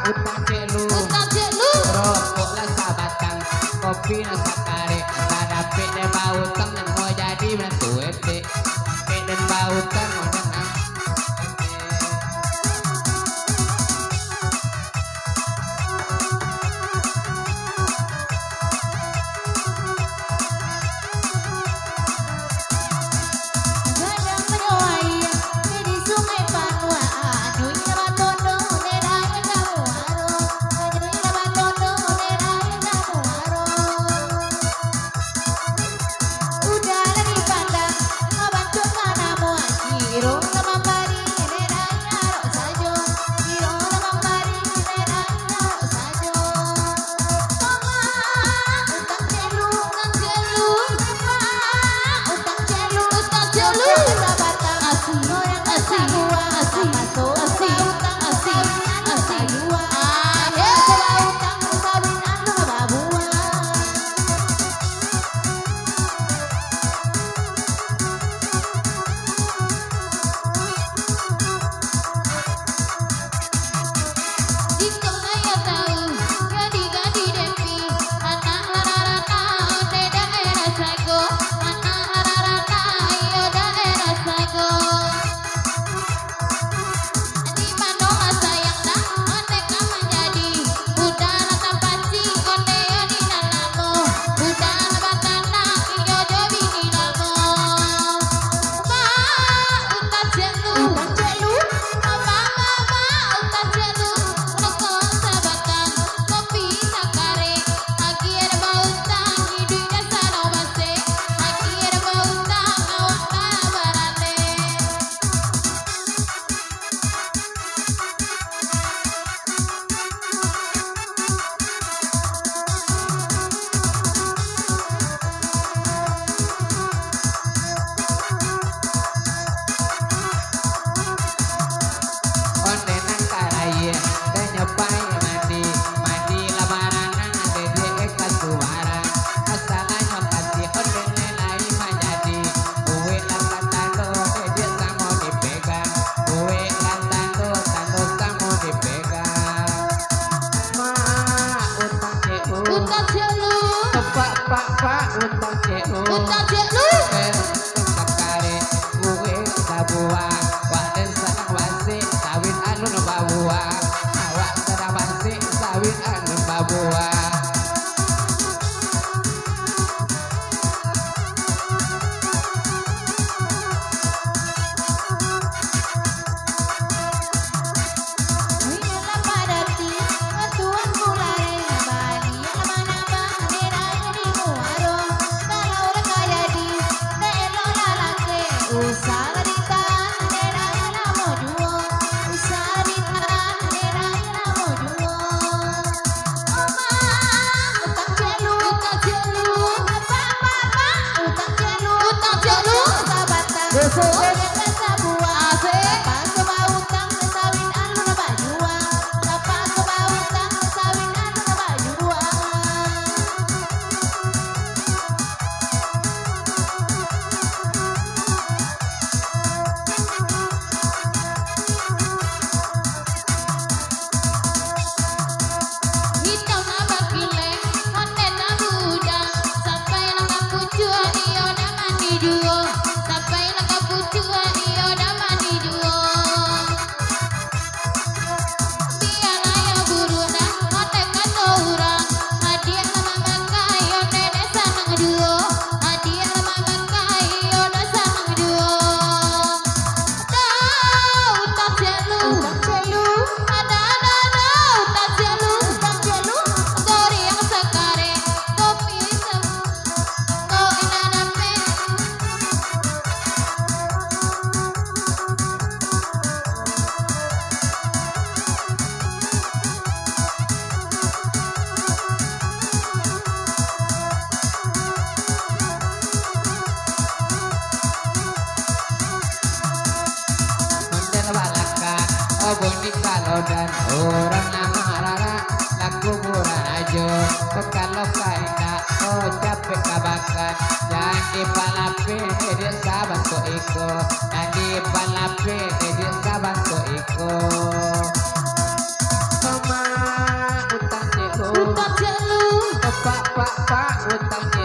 utang celu rokok lah sabatang kopi nasa kare sadape dan bau utang dan mau jadi menantu ete sadape dan bau utang mau denang Utang celu sakare gue sabua waden sanang wasi sawit anu babua awak sadang wasi sawit anu babua Boneka lodan orang nama rara laku murah ajo kalau kaina oh capek kabakan jadi palape dia saban ko iko jadi palape dia saban ko iko mama pak utangnya